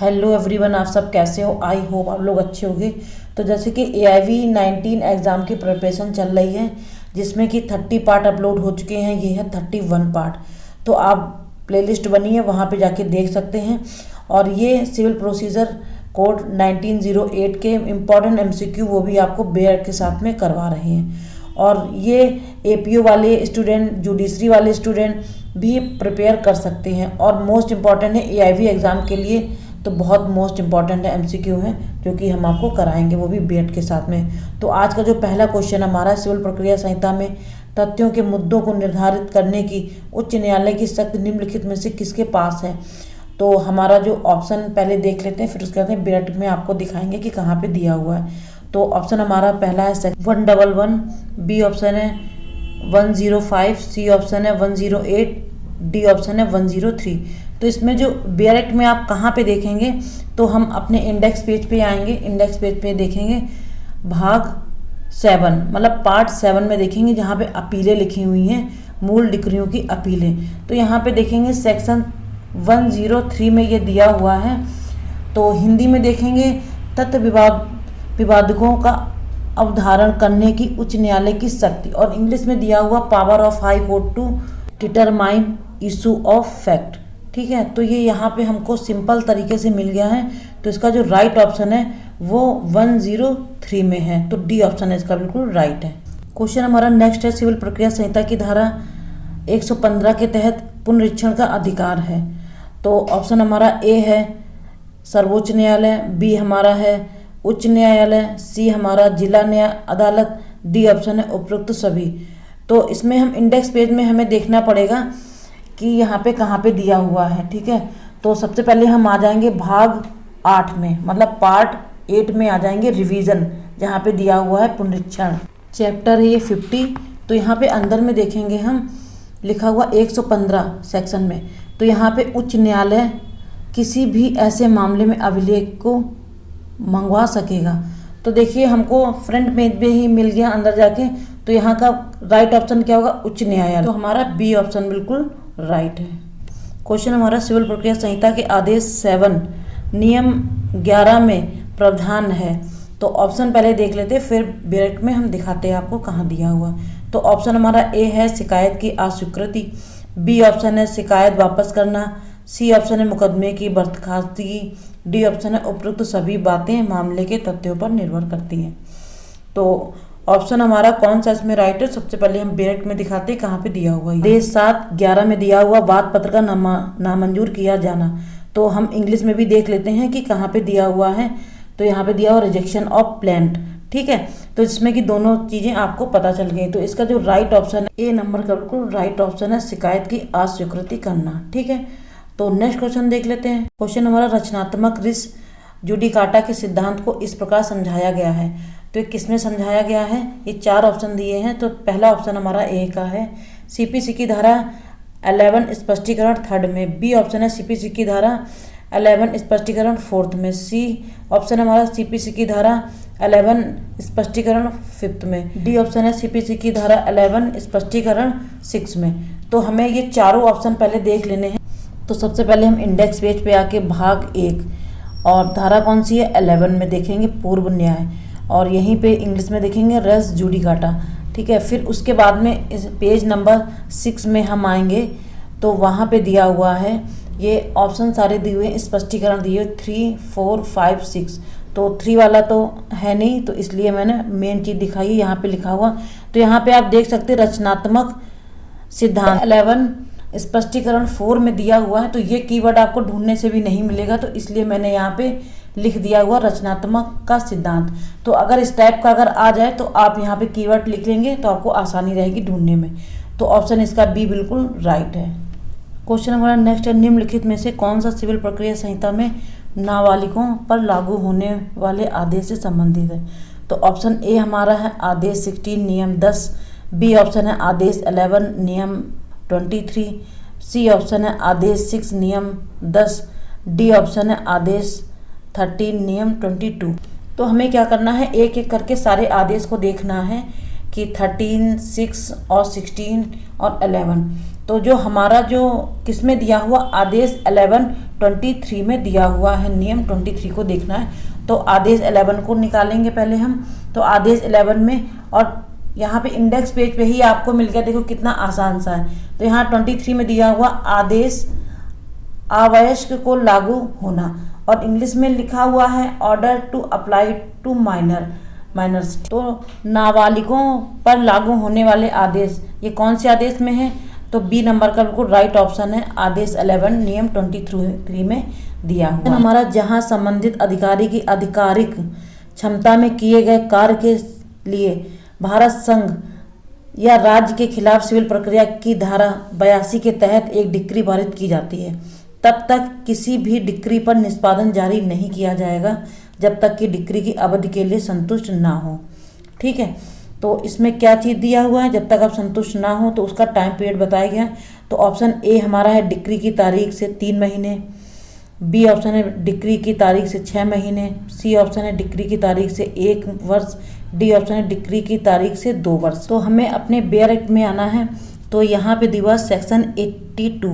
Hello everyone, आप सब कैसे हो? आई होप आप लोग अच्छे होंगे। तो जैसे कि AIV 19 एग्ज़ाम की प्रिपरेशन चल रही है, जिसमें कि 30 पार्ट अपलोड हो चुके हैं। ये है 31 पार्ट। तो आप प्लेलिस्ट बनी है, वहाँ पे जाके देख सकते हैं। और ये सिविल प्रोसीजर कोड 1908 के इम्पॉर्टेंट MCQ वो भी आपको बेयर के साथ में करवा रहे हैं। और ये APO वाले स्टूडेंट, जुडिशरी वाले स्टूडेंट भी प्रिपेयर कर सकते हैं। और मोस्ट इम्पॉर्टेंट है AIV एग्ज़ाम के लिए, तो बहुत मोस्ट इम्पॉर्टेंट है MCQ है, जो कि हम आपको कराएंगे, वो भी BED के साथ में। तो आज का जो पहला क्वेश्चन हमारा सिविल प्रक्रिया संहिता में तथ्यों के मुद्दों को निर्धारित करने की उच्च न्यायालय की शक्ति निम्नलिखित में से किसके पास है। तो हमारा जो ऑप्शन पहले देख लेते हैं, फिर उसके बाद BED में आपको दिखाएंगे कि कहाँ पे दिया हुआ है। तो ऑप्शन हमारा पहला है 111, बी ऑप्शन है 105, सी ऑप्शन है 108, डी ऑप्शन है 103। तो इसमें जो BED में आप कहाँ पे देखेंगे, तो हम अपने इंडेक्स पेज पे आएंगे। इंडेक्स पेज पे देखेंगे भाग 7, मतलब पार्ट 7 में देखेंगे, जहाँ पे अपीलें लिखी हुई हैं, मूल डिक्रियों की अपीलें। तो यहाँ पे देखेंगे सेक्शन 103 में ये दिया हुआ है। तो हिंदी में देखेंगे तथ्य विवादकों का अवधारण करने की उच्च न्यायालय की शक्ति, और इंग्लिश में दिया हुआ power of high court to determine issue of fact. ठीक है, तो ये यहाँ पे हमको सिंपल तरीके से मिल गया है। तो इसका जो राइट ऑप्शन है वो 103 में है, तो डी ऑप्शन है इसका बिल्कुल राइट है। क्वेश्चन हमारा नेक्स्ट है, सिविल प्रक्रिया संहिता की धारा 115 के तहत पुनरीक्षण का अधिकार है। तो ऑप्शन हमारा ए है सर्वोच्च न्यायालय, बी हमारा है उच्च न्यायालय, सी हमारा जिला न्याय अदालत, डी ऑप्शन है उपरोक्त सभी। तो इसमें हम इंडेक्स पेज में हमें देखना पड़ेगा कि यहाँ पे कहाँ पे दिया हुआ है। ठीक है, तो सबसे पहले हम आ जाएंगे भाग 8 में, मतलब पार्ट 8 में आ जाएंगे, रिवीजन, जहाँ पे दिया हुआ है पुनरीक्षण। चैप्टर है ये 50। तो यहाँ पे अंदर में देखेंगे हम लिखा हुआ 115 सेक्शन में। तो यहाँ पे उच्च न्यायालय किसी भी ऐसे मामले में अभिलेख को मंगवा सकेगा। तो देखिए हमको फ्रंट पेज पे ही मिल गया अंदर जाके। तो यहाँ का राइट ऑप्शन क्या होगा? उच्च न्यायालय। तो हमारा बी ऑप्शन बिल्कुल राइट है। क्वेश्चन हमारा सिविल प्रक्रिया संहिता के आदेश 7 नियम 11 में प्रावधान है। तो ऑप्शन पहले देख लेते, फिर BED में हम दिखाते हैं आपको कहाँ दिया हुआ। तो ऑप्शन हमारा ए है शिकायत की अस्वीकृति, बी ऑप्शन है शिकायत वापस करना, सी ऑप्शन है मुकदमे की बर्खास्तगी, डी ऑप्शन है उपरोक्त सभी बातें मामले के तथ्यों पर निर्भर करती हैं। तो ऑप्शन हमारा कौन सा इसमें राइट है? सबसे पहले हम BED में दिखाते हैं कहाँ पे दिया हुआ है। आदेश 7/11 में दिया हुआ वाद पत्र का नामंजूर किया जाना। तो हम इंग्लिश में भी देख लेते हैं कि कहाँ पे दिया हुआ है। तो यहाँ पे दिया हुआ रिजेक्शन ऑफ प्लांट। ठीक है, तो इसमें कि दोनों चीज़ें आपको पता चल गई। तो इसका जो राइट ऑप्शन है ए नंबर का बिल्कुल राइट ऑप्शन है शिकायत की अस्वीकृति करना। ठीक है, तो नेक्स्ट क्वेश्चन देख लेते हैं। क्वेश्चन हमारा रचनात्मक रिस जुडिकाटा के सिद्धांत को इस प्रकार समझाया गया है। तो ये किसमें समझाया गया है? ये 4 ऑप्शन दिए हैं। तो पहला ऑप्शन हमारा ए का है CPC की धारा 11 स्पष्टीकरण 3rd में, बी ऑप्शन है CPC की धारा 11 स्पष्टीकरण 4th में, सी ऑप्शन हमारा CPC की धारा 11 स्पष्टीकरण 5th में, डी ऑप्शन है CPC की धारा 11 स्पष्टीकरण 6 में। तो हमें ये चारों ऑप्शन पहले देख लेने हैं। तो सबसे पहले हम इंडेक्स पेज पे आके भाग 1 और धारा कौन सी है 11 में देखेंगे पूर्व न्याय, और यहीं पे इंग्लिश में देखेंगे रेस जुडिकाटा। ठीक है, फिर उसके बाद में इस पेज नंबर 6 में हम आएंगे। तो वहाँ पे दिया हुआ है ये ऑप्शन सारे दिए हुए, स्पष्टीकरण दिए 3, 4, 5, 6। तो 3 वाला तो है नहीं, तो इसलिए मैंने मेन चीज़ दिखाई है यहाँ पे लिखा हुआ। तो यहाँ पे आप देख सकते रचनात्मक सिद्धांत 11 स्पष्टीकरण 4 में दिया हुआ है। तो ये कीवर्ड आपको ढूंढने से भी नहीं मिलेगा, तो इसलिए मैंने यहाँ पे लिख दिया हुआ रचनात्मक का सिद्धांत। तो अगर इस टाइप का अगर आ जाए तो आप यहाँ पे कीवर्ड लिख लेंगे, तो आपको आसानी रहेगी ढूंढने में। तो ऑप्शन इसका बी बिल्कुल राइट है। क्वेश्चन हमारा नेक्स्ट है, निम्नलिखित में से कौन सा सिविल प्रक्रिया संहिता में नाबालिगों पर लागू होने वाले आदेश से संबंधित है। तो ऑप्शन ए हमारा है आदेश 16 नियम 10, बी ऑप्शन है आदेश 11 नियम 23, सी ऑप्शन है आदेश 6 नियम 10, डी ऑप्शन है आदेश 13 नियम 22। तो हमें क्या करना है, एक एक करके सारे आदेश को देखना है कि 13, 6 और 16 और 11। तो जो हमारा जो किसमें दिया हुआ आदेश 11 23 में दिया हुआ है। नियम 23 को देखना है। तो आदेश 11 को निकालेंगे पहले हम। तो आदेश 11 में, और यहाँ पे इंडेक्स पेज पे ही आपको मिल गया, देखो कितना आसान सा है। तो यहाँ 23 में दिया हुआ आदेश अवयस्क को लागू होना, और इंग्लिश में लिखा हुआ है order to apply to minors. तो नाबालिगों पर लागू होने वाले आदेश, ये कौन से आदेश में है? तो बी नंबर का बिल्कुल राइट ऑप्शन है, आदेश 11 नियम 23 में दिया हुआ। हमारा जहां संबंधित अधिकारी की आधिकारिक क्षमता में किए गए कार्य के लिए भारत संघ या राज्य के खिलाफ सिविल प्रक्रिया की धारा 82 के तहत एक डिक्री पारित की जाती है, तब तक किसी भी डिक्री पर निष्पादन जारी नहीं किया जाएगा जब तक कि डिक्री की अवधि के लिए संतुष्ट ना हो। ठीक है, तो इसमें क्या चीज़ दिया हुआ है? जब तक आप संतुष्ट ना हो तो उसका टाइम पीरियड बताया गया। तो ऑप्शन ए हमारा है डिक्री की तारीख से 3 महीने, बी ऑप्शन है डिक्री की तारीख से 6 महीने, सी ऑप्शन है डिक्री की तारीख से 1 वर्ष, डी ऑप्शन है डिक्री की तारीख से 2 वर्ष। तो हमें अपने बेयर एक्ट में आना है। तो यहाँ पे दिया सेक्शन 82,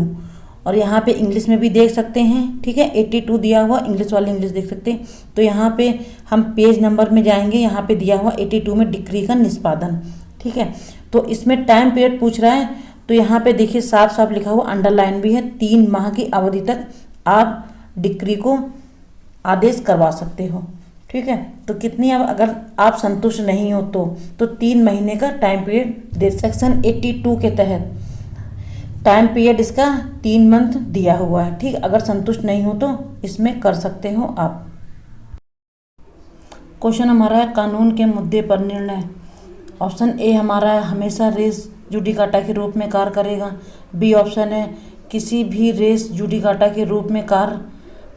और यहाँ पे इंग्लिश में भी देख सकते हैं। ठीक है, 82 दिया हुआ, इंग्लिश वाले इंग्लिश देख सकते हैं। तो यहाँ पे हम पेज नंबर में जाएंगे, यहाँ पे दिया हुआ 82 में डिक्री का निष्पादन। ठीक है, तो इसमें टाइम पीरियड पूछ रहा है। तो यहाँ पे देखिए साफ साफ लिखा हुआ, अंडरलाइन भी है, 3 माह की अवधि तक आप डिक्री को आदेश करवा सकते हो। ठीक है, तो कितनी, अब अगर आप संतुष्ट नहीं हो तो 3 महीने का टाइम पीरियड दे। सेक्शन 82 के तहत टाइम पीरियड इसका 3 मंथ दिया हुआ है। ठीक, अगर संतुष्ट नहीं हो तो इसमें कर सकते हो आप। क्वेश्चन हमारा है कानून के मुद्दे पर निर्णय। ऑप्शन ए हमारा है हमेशा रेस जुडिकाटा के रूप में कार्य करेगा। बी ऑप्शन है किसी भी रेस जुडिकाटा के रूप में कार्य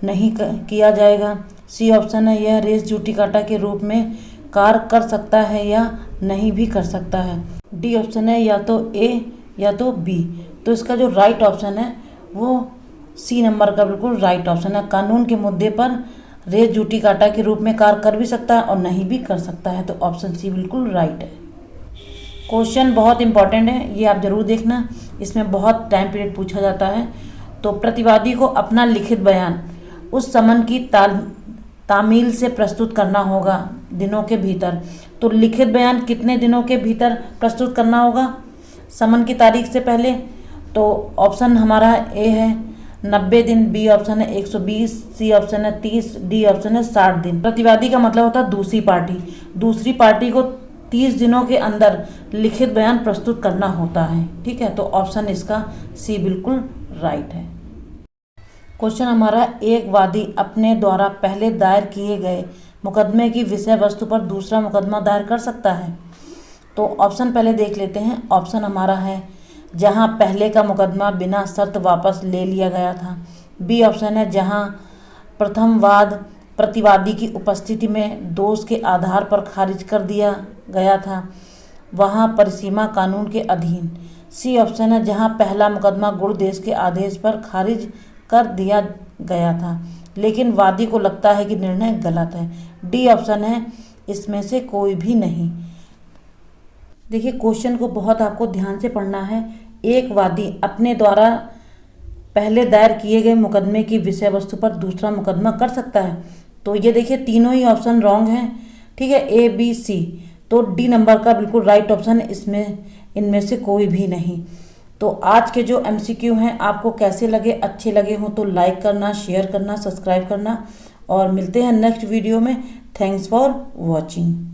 नहीं किया जाएगा। सी ऑप्शन है यह रेस जुडिकाटा के रूप में कार्य कर सकता है या नहीं भी कर सकता है। डी ऑप्शन है या तो ए या तो बी। तो इसका जो राइट ऑप्शन है वो सी नंबर का बिल्कुल राइट ऑप्शन है। कानून के मुद्दे पर रेस जुडिकाटा के रूप में कार्य कर भी सकता है और नहीं भी कर सकता है। तो ऑप्शन सी बिल्कुल राइट है। क्वेश्चन बहुत इंपॉर्टेंट है, ये आप जरूर देखना, इसमें बहुत टाइम पीरियड पूछा जाता है। तो प्रतिवादी को अपना लिखित बयान उस समन की तामील से प्रस्तुत करना होगा दिनों के भीतर। तो लिखित बयान कितने दिनों के भीतर प्रस्तुत करना होगा समन की तारीख से पहले? तो ऑप्शन हमारा ए है 90 दिन, बी ऑप्शन है 120, सी ऑप्शन है 30, डी ऑप्शन है 60 दिन। प्रतिवादी का मतलब होता है दूसरी पार्टी को 30 दिनों के अंदर लिखित बयान प्रस्तुत करना होता है। ठीक है, तो ऑप्शन इसका सी बिल्कुल राइट है। क्वेश्चन हमारा, एक वादी अपने द्वारा पहले दायर किए गए मुकदमे की विषय वस्तु पर दूसरा मुकदमा दायर कर सकता है। तो ऑप्शन पहले देख लेते हैं। ऑप्शन हमारा है जहां पहले का मुकदमा बिना शर्त वापस ले लिया गया था। बी ऑप्शन है जहां प्रथम वाद प्रतिवादी की उपस्थिति में दोष के आधार पर खारिज कर दिया गया था, वहां परिसीमा कानून के अधीन। सी ऑप्शन है जहां पहला मुकदमा गुण देश के आदेश पर खारिज कर दिया गया था लेकिन वादी को लगता है कि निर्णय गलत है। डी ऑप्शन है इसमें से कोई भी नहीं। देखिए क्वेश्चन को बहुत आपको ध्यान से पढ़ना है। एक वादी अपने द्वारा पहले दायर किए गए मुकदमे की विषय वस्तु पर दूसरा मुकदमा कर सकता है। तो ये देखिए तीनों ही ऑप्शन रॉन्ग हैं। ठीक है, ए बी सी। तो डी नंबर का बिल्कुल राइट ऑप्शन है, इसमें इनमें से कोई भी नहीं। तो आज के जो MCQ हैं आपको कैसे लगे, अच्छे लगे हों तो लाइक करना, शेयर करना, सब्सक्राइब करना, और मिलते हैं नेक्स्ट वीडियो में। Thanks for watching.